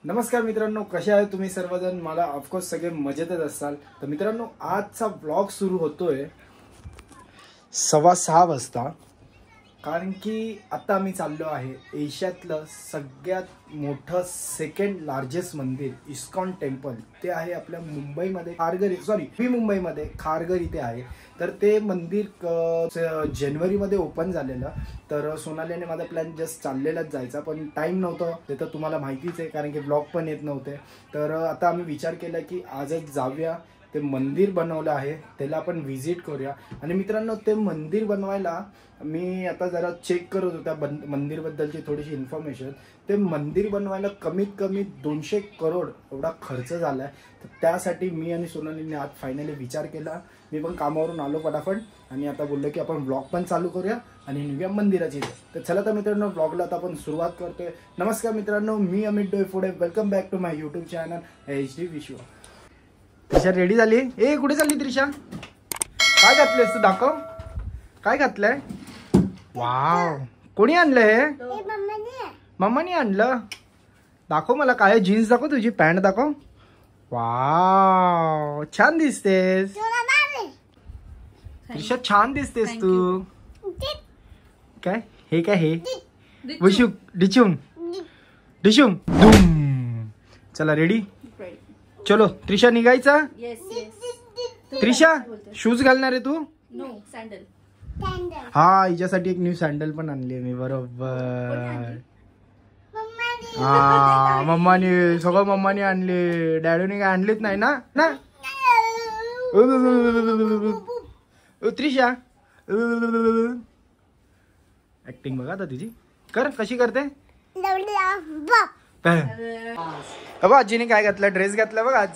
नमस्कार मित्रांनो, कसे आहे तुम्ही सर्वजण? मला ऑफकोर्स सगळे मजेतच असाल. तर मित्रांनो, आजचा ब्लॉग सुरू होतोय 6:15 वाजता, कारण की आता आम्ही चाललो आहे एशियातलं सगळ्यात मोठं सेकंड लार्जेस्ट मंदिर इस्कॉन टेम्पल. ते आहे आपल्या मुंबईमध्ये मुंबईमध्ये खारघर इथे आहे. तर ते मंदिर जानेवारीमध्ये ओपन झालेलं. तर सोनालीने माझा प्लॅन जस्ट चाललेलाच जायचा, पण टाईम नव्हतं. ते तर तुम्हाला माहितीच आहे, कारण की ब्लॉग पण येत नव्हते. तर आता आम्ही विचार केला की आजच जाऊया. ते मंदिर बनवलं आहे, त्याला आपण व्हिजिट करूया. आणि मित्रांनो, ते मंदिर बनवायला मी आता जरा चेक करत होता मंदिरबद्दलची थोडीशी इन्फॉर्मेशन. ते मंदिर बनवायला कमीत कमी 200 करोड एवढा खर्च झाला आहे. तर त्यासाठी मी आणि सोनालीने आज फायनली विचार केला. मी पण कामावरून आलो फटाफट आणि आता बोललो की आपण ब्लॉग पण चालू करूया आणि निघूया मंदिराची. तर चला तर मित्रांनो, ब्लॉगला आता आपण सुरुवात करतोय. नमस्कार मित्रांनो, मी Amit Doiphode. Welcome back to my YouTube channel HD Vishwa. Trisha ready झाली? ए, कुठे चालली त्रिशा? काय घातलंयस तू? दाखव, काय घातलंय? वाव, कोणी आणलं हे? मम्मानी आणलं. दाखव मला, काय जीन्स दाखव, तुझी पॅन्ट दाखव. वाव, छान दिसतेस त्रिशा, छान दिसतेस तू. काय हे? काय हे? विशुक डिचुम डिशुम धूम. चला रेडी, चलो त्रिशा निघायचा. त्रिशा, शूज घालणार आहे तू? No, sandal. हा, हिच्यासाठी एक न्यू सॅन्डल पण आणली आहे मी. बरोबर. हा, मम्माने सगळं मम्माने आणले, डॅडीने काय आणलीच नाही ना. त्रिशा ऍक्टिंग बघा आता तुझी, कर कशी करते. बघ आजीने काय घातलं, ड्रेस घातला बघ आज.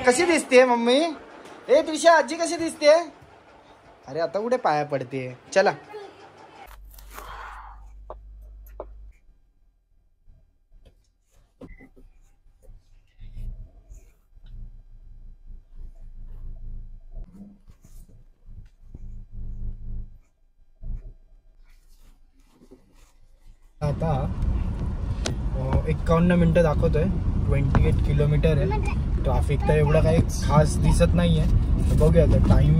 कशी दिसते मम्मी? ए त्रिशा, आजी कशी दिसते? अरे आता कुठे पाया पडते. चला आता 51 मिनिटं दाखवतोय. 28 किलोमीटर आहे. ट्रॅफिक तर एवढं काही खास दिसत नाहीये. बघूया, तर टाइम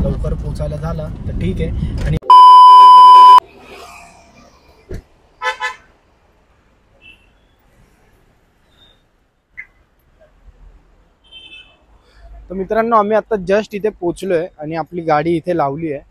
लवकर पोचायला झाला तर ठीक आहे. आणि तर मित्रांनो, आम्ही आता जस्ट इथे पोचलोय आणि आपली गाडी इथे लावली आहे.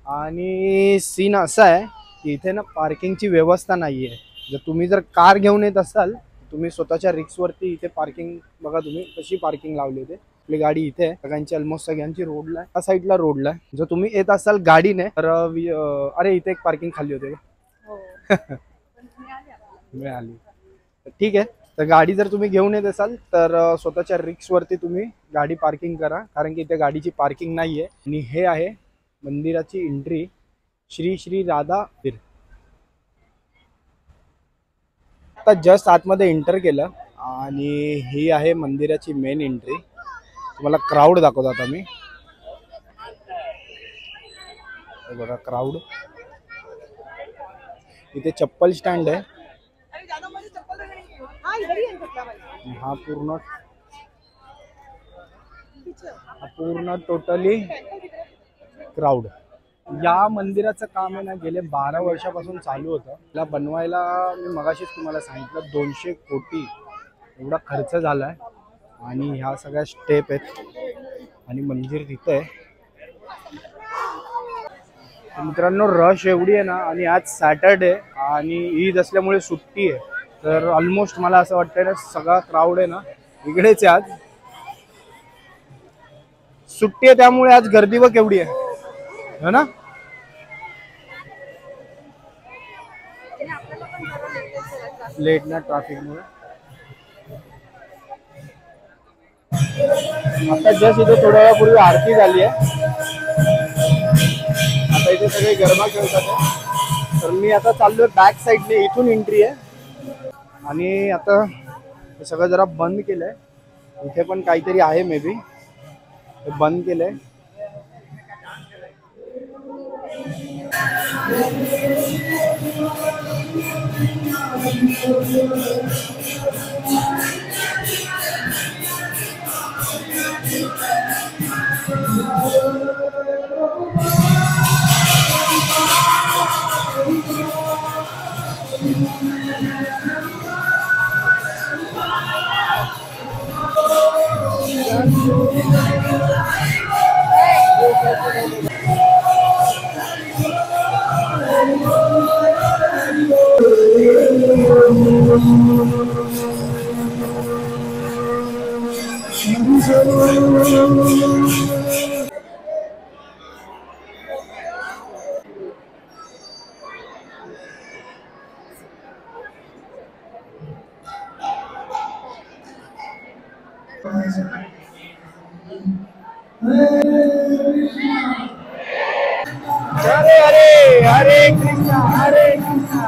आणि सीन असा आहे की इथे ना पार्किंगची व्यवस्था नाही आहे. तुम्ही जर कार घेऊन येत असाल, तुम्ही स्वतःच्या रिक्सवरती इथे पार्किंग बघा. तुम्ही कशी पार्किंग लावली होती. आपली गाडी इथे आहे. सगळ्यांची ऑलमोस्ट सगळ्यांची रोडला आहे, त्या साईडला रोडला आहे. जर तुम्ही येत असाल गाडीने तर अरे इथे एक पार्किंग खाली होते मिळाली, ठीक आहे. तर गाडी जर तुम्ही घेऊन येत असाल तर स्वतःच्या रिक्सवरती तुम्ही गाडी पार्किंग करा, कारण की इथे गाडीची पार्किंग नाहीये. आणि हे आहे मंदिराची एंट्री, श्री श्री राधा पीर. आता जस्ट आतमध्ये एंटर केलं आणि ही आहे मंदिराची मेन एंट्री. तुम्हाला क्राऊड दाखवतो आता मी. बघा क्राऊड. इथे चप्पल स्टँड आहे. हा पूर्ण टोटली क्राऊड. या मंदिराचं काम आहे ना, गेले 12 वर्षापासून चालू होतं. त्याला बनवायला मी मगाशीच तुम्हाला सांगितलं 200 कोटी एवढा खर्च झालाय. आणि ह्या सगळ्या स्टेप आहेत आणि मंदिर तिथं आहे. मित्रांनो, रश एवढी आहे ना, आणि आज सॅटरडे आणि ईद असल्यामुळे सुट्टी आहे. तर ऑलमोस्ट मला असं वाटतंय ना, सगळा क्राऊड आहे ना इकडेच आहे. आज सुट्टी आहे त्यामुळे आज गर्दी बघ केवढी आहे ना. लेट ना ट्रॅफिकमुळे. आता जस्ट इथे थोड्या वेळापूर्वी आरती झाली आहे. आता इथे सगळे गरबा खेळतात आहे. तर मी आता चाललोय बॅक साईडने, इथून एंट्री आहे. आणि आता हे सगळं जरा बंद केलंय. इथे पण काहीतरी आहे, मे बी हे बंद केलंय. हरे हरे हरे कृष्णा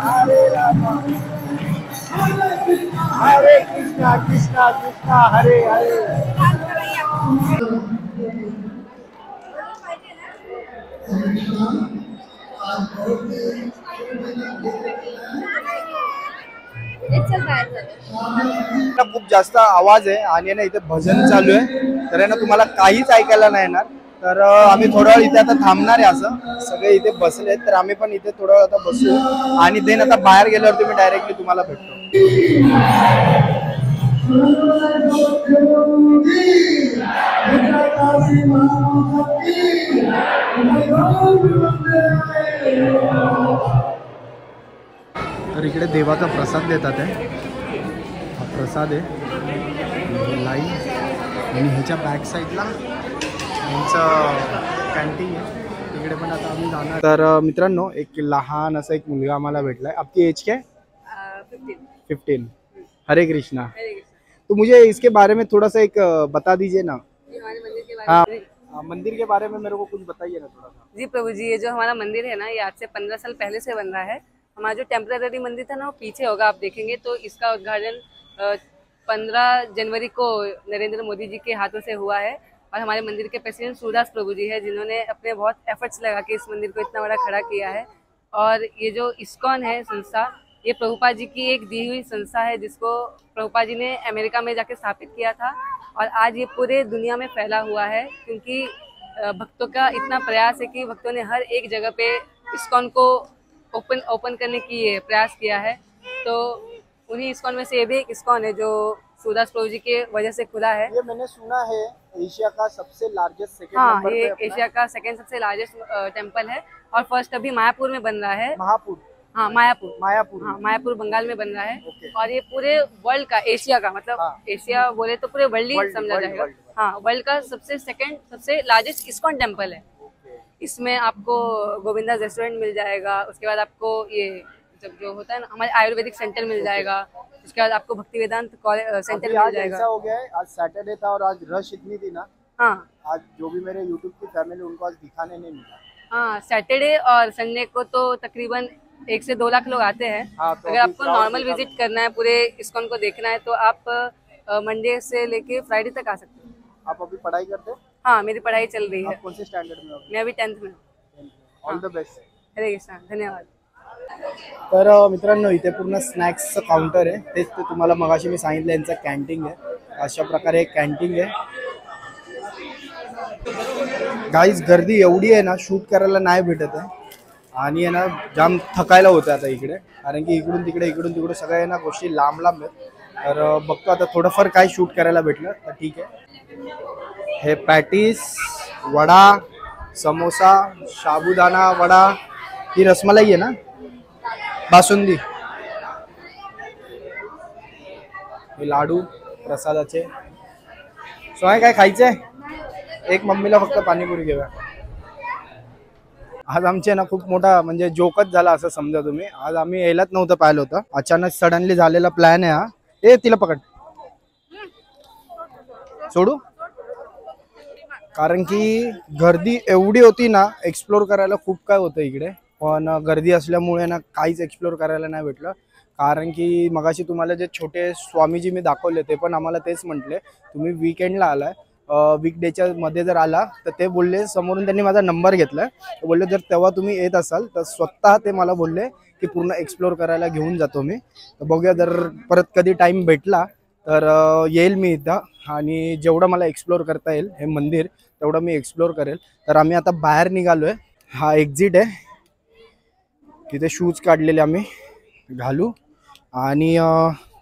हरे राम हरे कृष्णा कृष्णा कृष्णा हरे हरे। खूप जास्त आवाज आहे आणि ना इथे भजन चालू आहे, तर आहे ना तुम्हाला काहीच ऐकायला नाही येणार. तर आम्ही थोडा वेळ इथे आता थांबणार आहे. असं सगळे इथे बसलेत, तर आम्ही पण इथे थोडा वेळ आता बसू आणि देन आता बाहेर गेल्यावरती मी डायरेक्टली तुम्हाला भेटतो. तर इकडे देवाचा प्रसाद देतात आहे. हा प्रसाद आहे लाईन आणि ह्याच्या बॅक साईडला ह्यांचं कॅन्टीन आहे, तिकडे पण आता आम्ही जाणार. तर मित्रांनो एक लहान असा एक मुलगा आम्हाला भेटलाय. आपकी एज क्या है? 15. हरे कृष्णा. तो मुझे इसके बारे में थोड़ा सा एक बता दीजिए ना. हाँ, मंदिर के बारे में मेरे को कुछ बताइए ना थोड़ा सा. जी प्रभु जी, ये जो हमारा मंदिर है ना, ये आज से 15 साल पहले से बन रहा है. हमारा जो टेम्पररी मंदिर था ना, वो पीछे होगा, आप देखेंगे तो इसका उद्घाटन 15 जनवरी को नरेंद्र मोदी जी के हाथों से हुआ है. और हमारे मंदिर के प्रेसिडेंट सूरदास प्रभु जी है, जिन्होंने अपने बहुत एफर्ट्स लगा के इस मंदिर को इतना बड़ा खड़ा किया है. और ये जो इस्कॉन है संस्था, ये प्रभुपाद जी की एक दी हुई संस्था है, जिसको प्रभुपाद जी ने अमेरिका में जाके स्थापित किया था. और आज ये पूरे दुनिया में फैला हुआ है, क्योंकि भक्तों का इतना प्रयास है कि भक्तों ने हर एक जगह पे इस्कॉन को ओपन करने की प्रयास किया है. तो उन्हीं इस्कॉन में से ये भी एक इस्कॉन है जो सूरदास प्रभु जी के वजह से खुला है. ये मैंने सुना है एशिया का सबसे लार्जेस्ट सेकंड हाँ, नंबर ये पे एशिया का सेकंड सबसे लार्जेस्ट टेम्पल है. और फर्स्ट अभी मायापुर में बन रहा है. महापुर. हाँ, मायापुर. हाँ, मायापुर बंगाल में बन रहा है. Okay. और ये पूरे वर्ल्ड का, एशिया का, मतलब हाँ. एशिया बोले तो पूरे वर्ल्ड ही वर्ल्ड, समझा वर्ल्ड, जाएगा. वर्ल्ड. हाँ, वर्ल्ड का सबसे लार्जेस्ट इस्कॉन टेम्पल है. इसमें आपको गोविंदा रेस्टोरेंट मिल जाएगा. उसके बाद आपको ये जब जो होता है ना, हमारे आयुर्वेदिक सेंटर मिल जाएगा. उसके बाद आपको भक्ति वेदांत सेंटर मिल जाएगा. ऐसा हो गया है, आज सैटरडे था और आज रश इतनी थी ना. हाँ, आज जो भी मेरे यूट्यूब की फैमिली, उनको आज दिखाने नहीं मिला. हाँ, सैटरडे और संडे को तो तकरीबन 1 से 2 लाख लोग आते हैं. हाँ, तो अगर आपको नॉर्मल विजिट करना है, पूरे इस्कॉन को देखना है, तो आप मंडे से लेके फ्राइडे तक आ सकते हैं. आप अभी पढ़ाई करते हैं? हाँ, मेरी पढ़ाई चल रही है. आप कौन से स्टैंडर्ड में हो? मैं अभी 10th में हूँ. All the best. Hare Krishna. धन्यवाद. तर मित्रांनो इथे पूर्ण स्नॅक्सचं काउंटर आहे. तेच ते तुम्हाला मगाशी मी सांगितलं, यांचं कॅन्टीन आहे. अशा प्रकारे एक कॅन्टीन आहे. गाईज गर्दी एवढी आहे ना, शूट करायला नाही भेटत आहे आणि आहे ना जाम थकायला होतं आता इकडे, कारण की इकडून तिकडे सगळ्या आहे ना गोष्टी लांब लांब आहेत. तर बघतो आता थोडंफार काय शूट करायला भेटलं तर ठीक आहे. हे पॅटीस, वडा, समोसा, साबुदाणा वडा, ही रसमलाई आहे ना, बासुंदी, हे लाडू प्रसादाचे. सोय काय खायचंय? एक मम्मीला फक्त पाणीपुरी घेऊया. आज आमचे ना खूप मोठा म्हणजे जोकच झाला असं समजा तुम्ही. आज आम्ही यायलाच नव्हतं पाहिलं होतं, अचानक सडनली झालेला प्लॅन आहे हा. ए तिला पकड, सोडू, कारण की गर्दी एवढी होती ना, एक्सप्लोर करायला खूप काय होतं इकडे. पण गर्दी असल्यामुळे ना काहीच एक्सप्लोर करायला नाही भेटलं. कारण की मगाशी तुम्हाला जे छोटे स्वामीजी मी दाखवले, ते पण आम्हाला तेच म्हटले, तुम्ही वीकेंडला आलाय, वीकडेच्या मध्ये जर आला तर ते बोलले, समोरून त्यांनी माझा नंबर घेतला, बोलले जर तेव्हा तुम्ही येत असाल तर स्वतः ते मला बोलले की पूर्ण एक्सप्लोर करायला घेऊन जातो मी. तर बघूया जर परत कधी टाईम भेटला तर येईल मी इथं, आणि जेवढं मला एक्सप्लोर करता येईल हे मंदिर तेवढं मी एक्सप्लोर करेल. तर आम्ही आता बाहेर निघालो आहे, हा एक्झिट आहे, तिथे शूज काढलेले आम्ही घालू आणि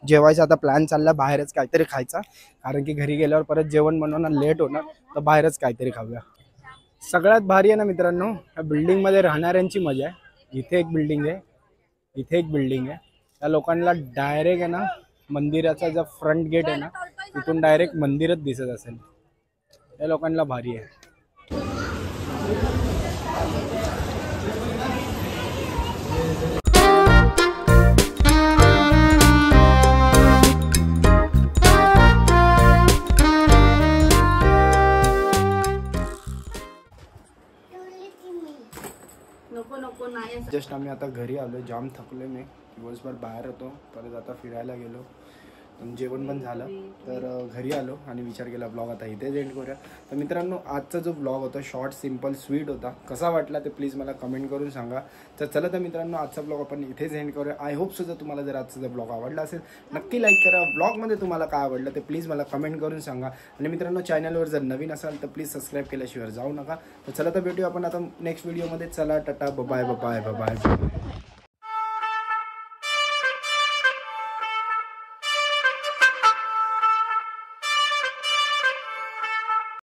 जेवायचा आता प्लॅन चालला बाहेरच काहीतरी खायचा, कारण की घरी गेल्यावर परत जेवण बनवणं लेट होणार, तर बाहेरच काहीतरी खाऊया. सगळ्यात भारी आहे ना मित्रांनो, या बिल्डिंगमध्ये राहणाऱ्यांची मजा आहे. इथे एक बिल्डिंग आहे, इथे एक बिल्डिंग आहे, त्या लोकांना डायरेक्ट आहे ना मंदिराचा जो फ्रंट गेट आहे ना तिथून डायरेक्ट मंदिरच दिसत असेल, त्या लोकांना भारी आहे. जस्ट आम्ही आता घरी आलो, जाम थकले मी, दिवसभर बाहेर होतो, परत आता फिरायला गेलो, जेवण पण झालं, तर घरी आलो आणि विचार केला ब्लॉग आता इथेच एंड करूया. तर मित्रांनो आजचा जो ब्लॉग होता शॉर्ट सिम्पल स्वीट होता, कसा वाटला ते प्लीज मला कमेंट करून सांगा. तर चला तर मित्रांनो आजचा ब्लॉग आपण इथेच एंड करूया. आय होप सुद्धा तुम्हाला जर आजचा ब्लॉग आवडला असेल नक्की लाईक करा. ब्लॉगमध्ये तुम्हाला काय आवडलं ते प्लीज मला कमेंट करून सांगा. आणि मित्रांनो चॅनलवर जर नवीन असाल तर प्लीज सबस्क्राईब केल्याशिवाय जाऊ नका. तर चला तर भेटूया आपण आता नेक्स्ट व्हिडिओमध्ये. चला tata, bye bye bye bye.